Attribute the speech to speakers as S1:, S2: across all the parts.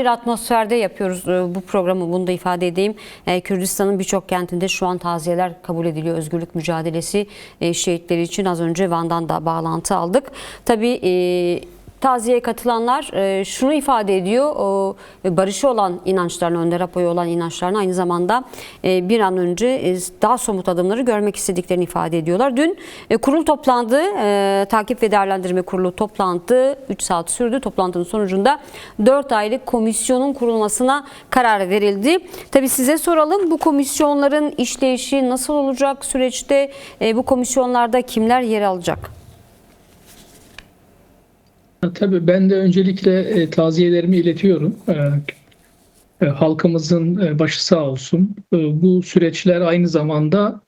S1: Bir atmosferde yapıyoruz bu programı, bunu da ifade edeyim. Kürdistan'ın birçok kentinde şu an taziyeler kabul ediliyor. Özgürlük mücadelesi şehitleri için az önce Van'dan da bağlantı aldık. Tabii taziyeye katılanlar şunu ifade ediyor. Barışı olan inançlarına, Önder Apo'ya olan inançlarına aynı zamanda bir an önce daha somut adımları görmek istediklerini ifade ediyorlar. Dün kurul toplandı. Takip ve Değerlendirme Kurulu toplantı 3 saat sürdü. Toplantının sonucunda 4 aylık komisyonun kurulmasına karar verildi. Tabii size soralım, bu komisyonların işleyişi nasıl olacak süreçte? Bu komisyonlarda kimler yer alacak?
S2: Tabii ben de öncelikle taziyelerimi iletiyorum. Halkımızın başı sağ olsun. Bu süreçler aynı zamanda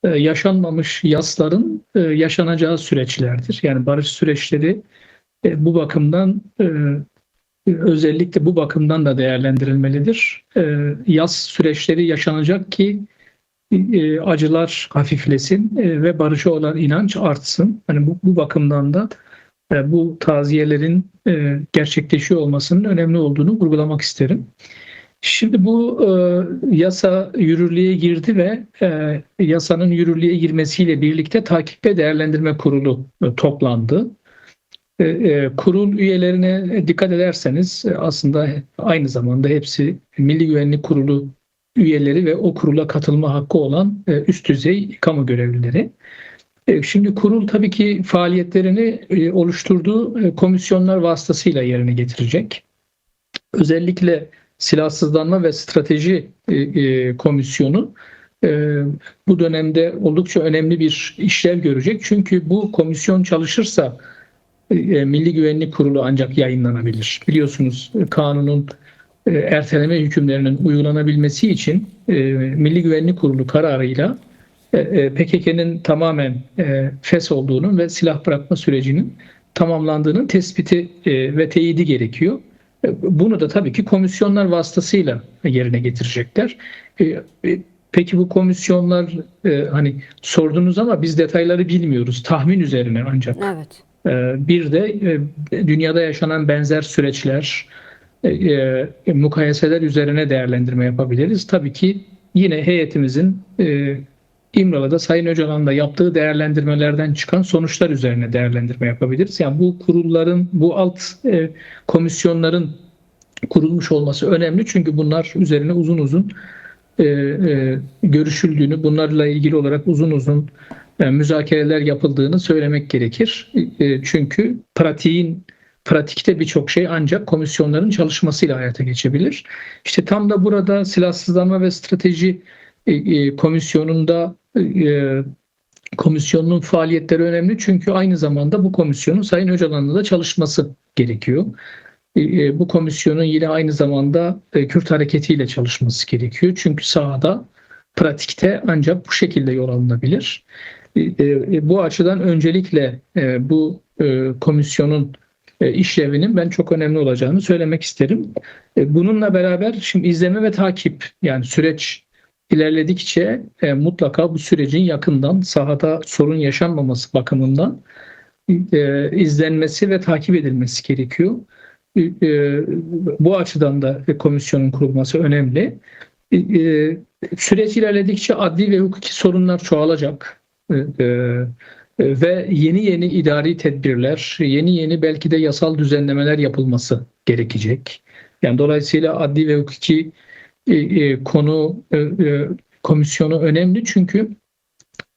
S2: yaşanmamış yasların yaşanacağı süreçlerdir. Yani barış süreçleri bu bakımdan özellikle bu bakımdan da değerlendirilmelidir. Yas süreçleri yaşanacak ki acılar hafiflesin ve barışa olan inanç artsın. Hani bu bakımdan da bu taziyelerin gerçekleşiyor olmasının önemli olduğunu vurgulamak isterim. Şimdi bu yasa yürürlüğe girdi ve yasanın yürürlüğe girmesiyle birlikte Takip ve Değerlendirme Kurulu toplandı. Kurul üyelerine dikkat ederseniz aslında aynı zamanda hepsi Milli Güvenlik Kurulu üyeleri ve o kurula katılma hakkı olan üst düzey kamu görevlileri. Şimdi kurul tabii ki faaliyetlerini oluşturduğu komisyonlar vasıtasıyla yerine getirecek. Özellikle Silahsızlanma ve Strateji Komisyonu bu dönemde oldukça önemli bir işlev görecek. Çünkü bu komisyon çalışırsa Milli Güvenlik Kurulu ancak yayınlanabilir. Biliyorsunuz kanunun erteleme hükümlerinin uygulanabilmesi için Milli Güvenlik Kurulu kararıyla PKK'nın tamamen fes olduğunun ve silah bırakma sürecinin tamamlandığının tespiti ve teyidi gerekiyor. Bunu da tabii ki komisyonlar vasıtasıyla yerine getirecekler. Peki bu komisyonlar hani sordunuz ama biz detayları bilmiyoruz. Tahmin üzerine ancak.
S1: Evet.
S2: Bir de dünyada yaşanan benzer süreçler, mukayeseler üzerine değerlendirme yapabiliriz. Tabii ki yine heyetimizin İmralı'da Sayın Öcalan'la yaptığı değerlendirmelerden çıkan sonuçlar üzerine değerlendirme yapabiliriz. Yani bu kurulların, bu alt komisyonların kurulmuş olması önemli. Çünkü bunlar üzerine uzun uzun görüşüldüğünü, bunlarla ilgili olarak uzun uzun müzakereler yapıldığını söylemek gerekir. Çünkü pratikte birçok şey ancak komisyonların çalışmasıyla hayata geçebilir. İşte tam da burada Silahsızlanma ve Strateji komisyonun faaliyetleri önemli çünkü aynı zamanda bu komisyonun Sayın Öcalan'la da çalışması gerekiyor. Bu komisyonun yine aynı zamanda Kürt hareketiyle çalışması gerekiyor. Çünkü sahada, pratikte ancak bu şekilde yol alınabilir. Bu açıdan öncelikle bu komisyonun işlevinin ben çok önemli olacağını söylemek isterim. Bununla beraber şimdi izleme ve takip, yani süreç ilerledikçe mutlaka bu sürecin yakından sahada sorun yaşanmaması bakımından izlenmesi ve takip edilmesi gerekiyor. Bu açıdan da komisyonun kurulması önemli. Süreç ilerledikçe adli ve hukuki sorunlar çoğalacak ve yeni idari tedbirler, yeni belki de yasal düzenlemeler gerekecek. Yani dolayısıyla adli ve hukuki komisyonu önemli çünkü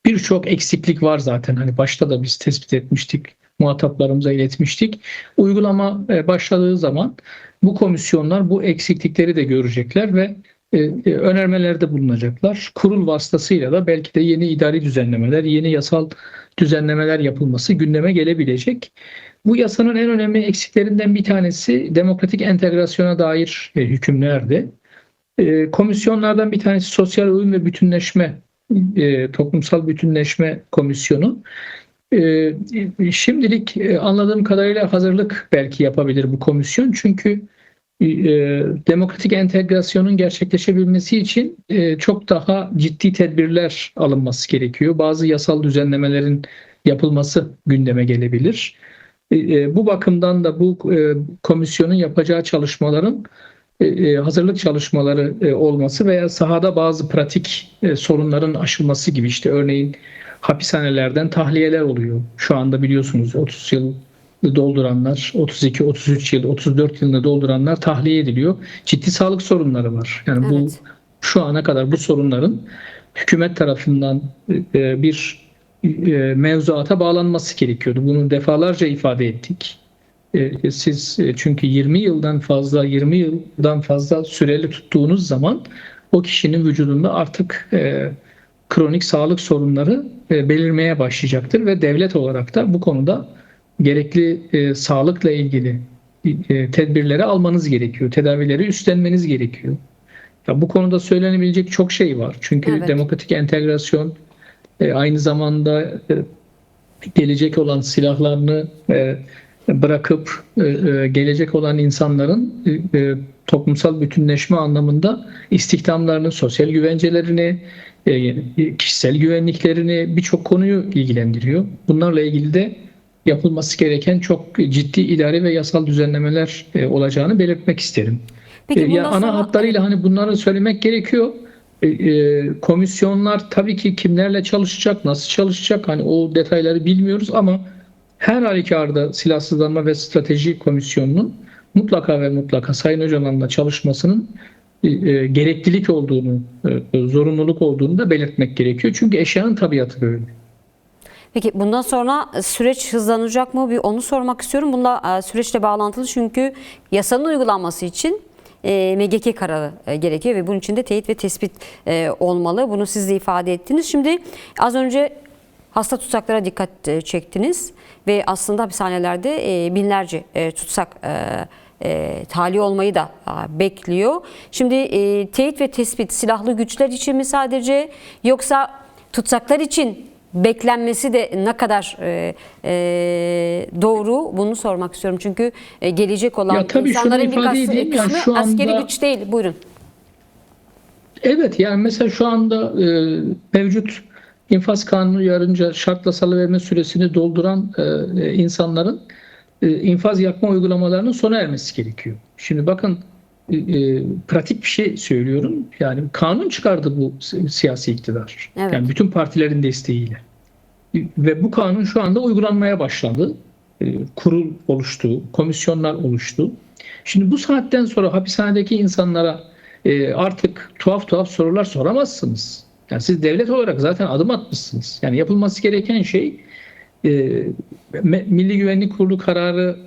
S2: birçok eksiklik var zaten. Hani başta da biz tespit etmiştik, muhataplarımıza iletmiştik. Uygulama başladığı zaman bu komisyonlar bu eksiklikleri de görecekler ve önermelerde bulunacaklar. Kurul vasıtasıyla da belki de yeni idari düzenlemeler, yeni yasal düzenlemeler yapılması gündeme gelebilecek. Bu yasanın en önemli eksiklerinden bir tanesi demokratik entegrasyona dair hükümlerdi. Komisyonlardan bir tanesi Sosyal Uyum ve Bütünleşme, Toplumsal Bütünleşme Komisyonu. Şimdilik anladığım kadarıyla hazırlık belki yapabilir bu komisyon. Çünkü demokratik entegrasyonun gerçekleşebilmesi için çok daha ciddi tedbirler alınması gerekiyor. Bazı yasal düzenlemelerin yapılması gündeme gelebilir. Bu bakımdan da bu komisyonun yapacağı çalışmaların hazırlık çalışmaları olması veya sahada bazı pratik sorunların aşılması gibi, işte örneğin hapishanelerden tahliyeler oluyor. Şu anda biliyorsunuz 30 yıl dolduranlar, 32, 33 yıl, 34 yılını dolduranlar tahliye ediliyor. Ciddi sağlık sorunları var. Yani bu
S1: Evet.
S2: şu ana kadar bu sorunların hükümet tarafından bir mevzuata bağlanması gerekiyordu. Bunu defalarca ifade ettik. Siz çünkü 20 yıldan fazla süreli tuttuğunuz zaman o kişinin vücudunda artık kronik sağlık sorunları belirmeye başlayacaktır ve devlet olarak da bu konuda gerekli sağlıkla ilgili tedbirleri almanız gerekiyor. Tedavileri üstlenmeniz gerekiyor. Ya bu konuda söylenebilecek çok şey var. Çünkü
S1: Evet.
S2: demokratik entegrasyon aynı zamanda gelecek olan silahlarını bırakıp gelecek olan insanların toplumsal bütünleşme anlamında istihdamlarını, sosyal güvencelerini, kişisel güvenliklerini, birçok konuyu ilgilendiriyor. Bunlarla ilgili de yapılması gereken çok ciddi idari ve yasal düzenlemeler olacağını belirtmek isterim.
S1: Peki
S2: Ya
S1: bundan
S2: ana
S1: sonra
S2: hatlarıyla hani bunları söylemek gerekiyor. Komisyonlar tabii ki kimlerle çalışacak, nasıl çalışacak, hani o detayları bilmiyoruz ama her halükarda Silahsızlanma ve Strateji Komisyonu'nun mutlaka ve mutlaka Sayın Öcalan'la çalışmasının gereklilik olduğunu, zorunluluk olduğunu da belirtmek gerekiyor. Çünkü eşyanın tabiatı böyle.
S1: Peki bundan sonra süreç hızlanacak mı? Bir onu sormak istiyorum. Bununla süreçle bağlantılı çünkü yasanın uygulanması için MGK kararı gerekiyor ve bunun için de teyit ve tespit olmalı. Bunu siz de ifade ettiniz. Şimdi az önce hasta tutsaklara dikkat çektiniz ve aslında hapishanelerde binlerce tutsak tahliye olmayı da bekliyor. Şimdi teyit ve tespit silahlı güçler için mi sadece, yoksa tutsaklar için beklenmesi de ne kadar doğru, bunu sormak istiyorum. Çünkü gelecek olan
S2: Ya tabii şunu
S1: insanların
S2: ifade edeyim, ya
S1: kısmı
S2: şu
S1: askeri
S2: anda
S1: güç değil. Buyurun.
S2: evet, yani mesela şu anda mevcut infaz kanunu uyarınca şartla salıverme süresini dolduran insanların infaz yapma uygulamalarının sona ermesi gerekiyor. Şimdi bakın, pratik bir şey söylüyorum. Yani kanun çıkardı bu siyasi iktidar.
S1: Evet.
S2: Yani bütün partilerin desteğiyle. Ve bu kanun şu anda uygulanmaya başlandı. Kurul oluştu, komisyonlar oluştu. Şimdi bu saatten sonra hapishanedeki insanlara artık tuhaf tuhaf sorular soramazsınız. Yani siz devlet olarak zaten adım atmışsınız. Yani yapılması gereken şey, Milli Güvenlik Kurulu kararı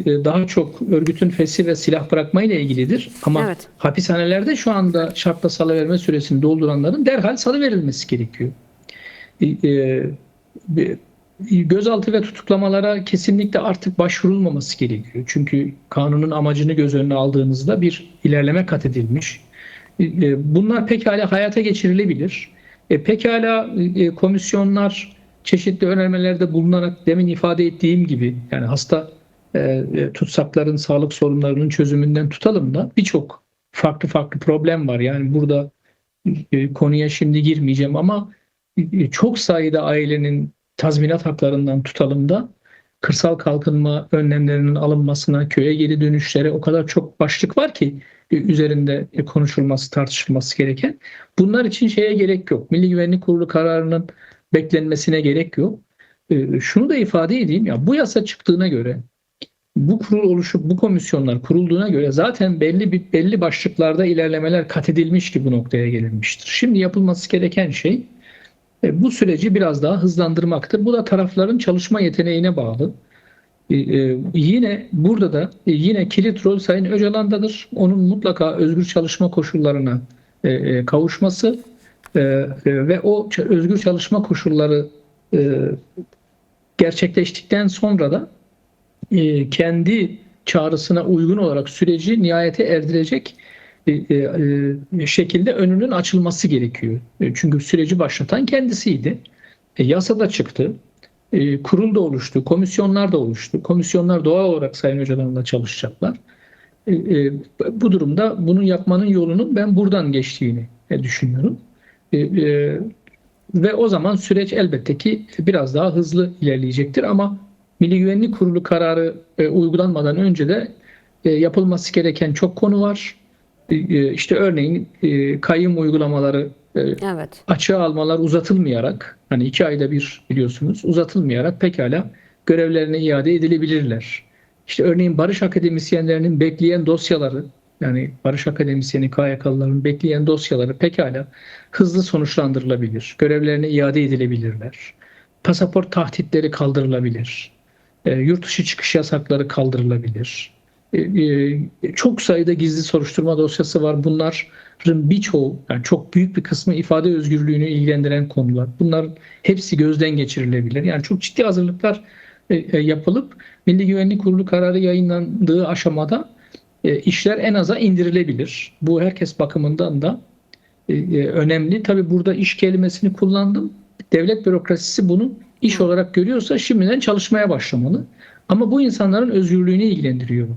S2: daha çok örgütün fesih ve silah bırakma ile ilgilidir. Ama
S1: Evet.
S2: hapishanelerde şu anda şartla salıverme süresini dolduranların derhal salıverilmesi gerekiyor. Gözaltı ve tutuklamalara kesinlikle artık başvurulmaması gerekiyor. Çünkü kanunun amacını göz önüne aldığınızda bir ilerleme kat edilmiş. Bunlar pekala hayata geçirilebilir. Pekala komisyonlar çeşitli önermelerde bulunarak, demin ifade ettiğim gibi, yani hasta tutsakların sağlık sorunlarının çözümünden tutalım da birçok farklı farklı problem var. Yani burada konuya şimdi girmeyeceğim ama çok sayıda ailenin tazminat haklarından tutalım da kırsal kalkınma önlemlerinin alınmasına, köye geri dönüşlere o kadar çok başlık var ki üzerinde konuşulması, tartışılması gereken. Bunlar için şeye gerek yok. Milli Güvenlik Kurulu kararının beklenmesine gerek yok. Şunu da ifade edeyim, ya bu yasa çıktığına göre, bu kurul oluşup bu komisyonlar kurulduğuna göre zaten belli başlıklarda ilerlemeler kat edilmiş ki bu noktaya gelinmiştir. Şimdi yapılması gereken şey bu süreci biraz daha hızlandırmaktır. Bu da tarafların çalışma yeteneğine bağlı. Yine burada da yine kilit rol Sayın Öcalan'dadır. Onun mutlaka özgür çalışma koşullarına kavuşması ve o özgür çalışma koşulları gerçekleştikten sonra da kendi çağrısına uygun olarak süreci nihayete erdirecek şekilde önünün açılması gerekiyor. Çünkü süreci başlatan kendisiydi. Yasa da çıktı. Kurul da oluştu, komisyonlar da oluştu. Komisyonlar doğal olarak Sayın Öcalan'la çalışacaklar. Bu durumda bunu yapmanın yolunun ben buradan geçtiğini düşünüyorum. Ve o zaman süreç elbette ki biraz daha hızlı ilerleyecektir ama Milli Güvenlik Kurulu kararı uygulanmadan önce de yapılması gereken çok konu var. işte örneğin kayyum uygulamaları
S1: Evet.
S2: açığa almalar uzatılmayarak, hani 2 ayda bir biliyorsunuz, uzatılmayarak pekala görevlerine iade edilebilirler. İşte örneğin barış akademisyenlerinin bekleyen dosyaları, yani barış akademisyeni KYK'lıların bekleyen dosyaları pekala hızlı sonuçlandırılabilir. Görevlerine iade edilebilirler. Pasaport tahtitleri kaldırılabilir. Yurt dışı çıkış yasakları kaldırılabilir. Çok sayıda gizli soruşturma dosyası var. Bunların birçoğu, yani çok büyük bir kısmı ifade özgürlüğünü ilgilendiren konular. Bunların hepsi gözden geçirilebilir. Yani çok ciddi hazırlıklar yapılıp Milli Güvenlik Kurulu kararı yayınlandığı aşamada işler en aza indirilebilir. Bu herkes bakımından da önemli. Tabii burada iş kelimesini kullandım. Devlet bürokrasisi bunu iş olarak görüyorsa şimdiden çalışmaya başlamalı. Ama bu insanların özgürlüğünü ilgilendiriyor.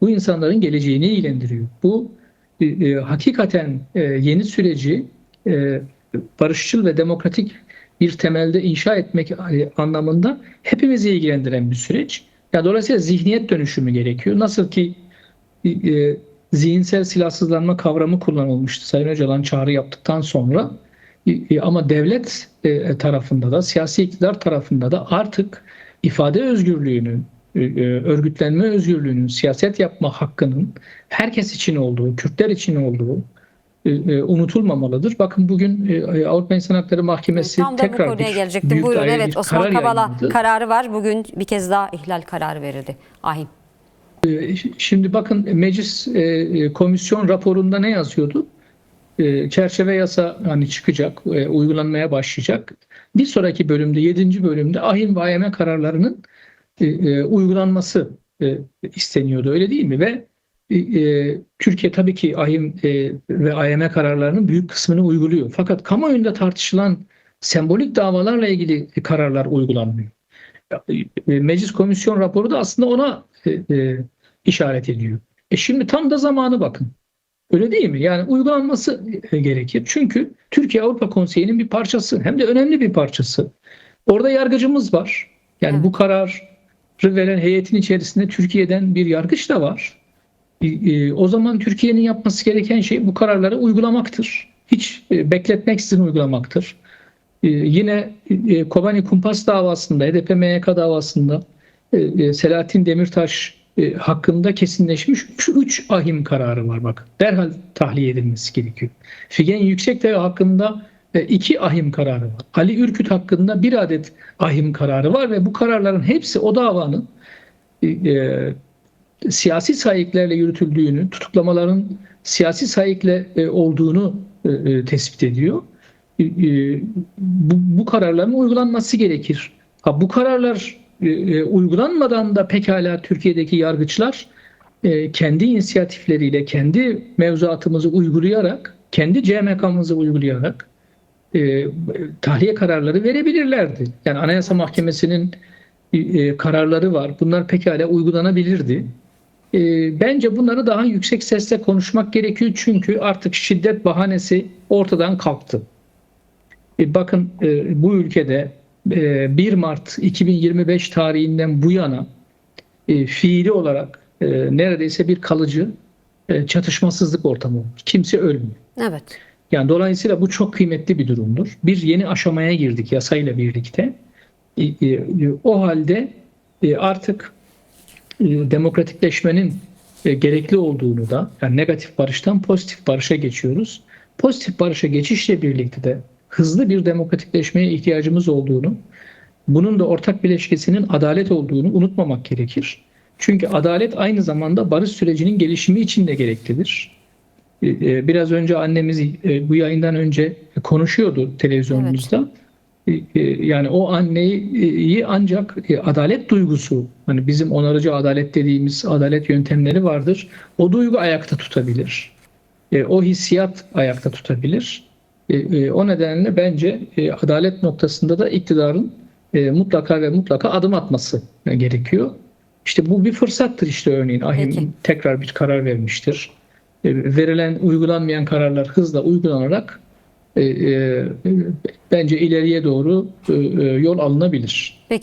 S2: Bu insanların geleceğini ilgilendiriyor. Bu hakikaten yeni süreci barışçıl ve demokratik bir temelde inşa etmek anlamında hepimizi ilgilendiren bir süreç. Ya dolayısıyla zihniyet dönüşümü gerekiyor. Nasıl ki zihinsel silahsızlanma kavramı kullanılmıştı Sayın Öcalan çağrı yaptıktan sonra, ama devlet tarafında da siyasi iktidar tarafında da artık ifade özgürlüğünün, örgütlenme özgürlüğünün, siyaset yapma hakkının herkes için olduğu, Kürtler için olduğu unutulmamalıdır. Bakın bugün Avrupa İnsan Hakları Mahkemesi
S1: Tam da bu
S2: tekrar
S1: konuya
S2: bir
S1: gelecektim.
S2: büyük
S1: Buyurun.
S2: daire
S1: Evet,
S2: bir
S1: Osman
S2: karar
S1: Kavala
S2: yayınladı.
S1: kararı var. Bugün bir kez daha ihlal kararı verildi. Ahim.
S2: Şimdi bakın meclis komisyon raporunda ne yazıyordu? Çerçeve yasa hani çıkacak, uygulanmaya başlayacak. Bir sonraki bölümde, 7. bölümde ahim ve AYM kararlarının uygulanması isteniyordu, öyle değil mi? Ve Türkiye tabii ki ahim ve AYM kararlarının büyük kısmını uyguluyor. Fakat kamuoyunda tartışılan sembolik davalarla ilgili kararlar uygulanmıyor. Meclis komisyon raporu da aslında ona işaret ediyor. Şimdi tam da zamanı bakın. Öyle değil mi? Yani uygulanması gerekir. Çünkü Türkiye Avrupa Konseyi'nin bir parçası. Hem de önemli bir parçası. Orada yargıcımız var. Yani
S1: Evet.
S2: bu kararı veren heyetin içerisinde Türkiye'den bir yargıç da var. O zaman Türkiye'nin yapması gereken şey bu kararları uygulamaktır. Hiç bekletmeksizin uygulamaktır. Yine Kobani Kumpas davasında, HDP MYK davasında Selahattin Demirtaş hakkında kesinleşmiş 3 ahim kararı var bak. Derhal tahliye edilmesi gerekiyor. Figen Yüksekdağ hakkında 2 ahim kararı var. Ali Ürküt hakkında 1 adet ahim kararı var ve bu kararların hepsi o davanın siyasi sahiplerle yürütüldüğünü, tutuklamaların siyasi sahiple olduğunu tespit ediyor. Bu kararların uygulanması gerekir. Bu kararlar uygulanmadan da pekala Türkiye'deki yargıçlar kendi inisiyatifleriyle, kendi mevzuatımızı uygulayarak, kendi CMK'mızı uygulayarak tahliye kararları verebilirlerdi. Yani Anayasa Mahkemesi'nin kararları var. Bunlar pekala uygulanabilirdi. Bence bunları daha yüksek sesle konuşmak gerekiyor çünkü artık şiddet bahanesi ortadan kalktı. Bakın bu ülkede 1 Mart 2025 tarihinden bu yana fiili olarak neredeyse bir kalıcı çatışmasızlık ortamı var. Kimse ölmüyor.
S1: Evet.
S2: Yani dolayısıyla bu çok kıymetli bir durumdur. Bir yeni aşamaya girdik yasayla birlikte. O halde artık demokratikleşmenin gerekli olduğunu da, yani negatif barıştan pozitif barışa geçiyoruz. Pozitif barışa geçişle birlikte de hızlı bir demokratikleşmeye ihtiyacımız olduğunu, bunun da ortak bileşkesinin adalet olduğunu unutmamak gerekir. Çünkü adalet aynı zamanda barış sürecinin gelişimi için de gereklidir. Biraz önce annemiz bu yayından önce konuşuyordu televizyonumuzda. Yani o anneyi ancak adalet duygusu, hani bizim onarıcı adalet dediğimiz adalet yöntemleri vardır. O duygu ayakta tutabilir. O hissiyat ayakta tutabilir. O nedenle bence adalet noktasında da iktidarın mutlaka ve mutlaka adım atması gerekiyor. İşte bu bir fırsattır işte örneğin. Ahim tekrar bir karar vermiştir. Verilen, uygulanmayan kararlar hızla uygulanarak bence ileriye doğru yol alınabilir.
S1: Peki.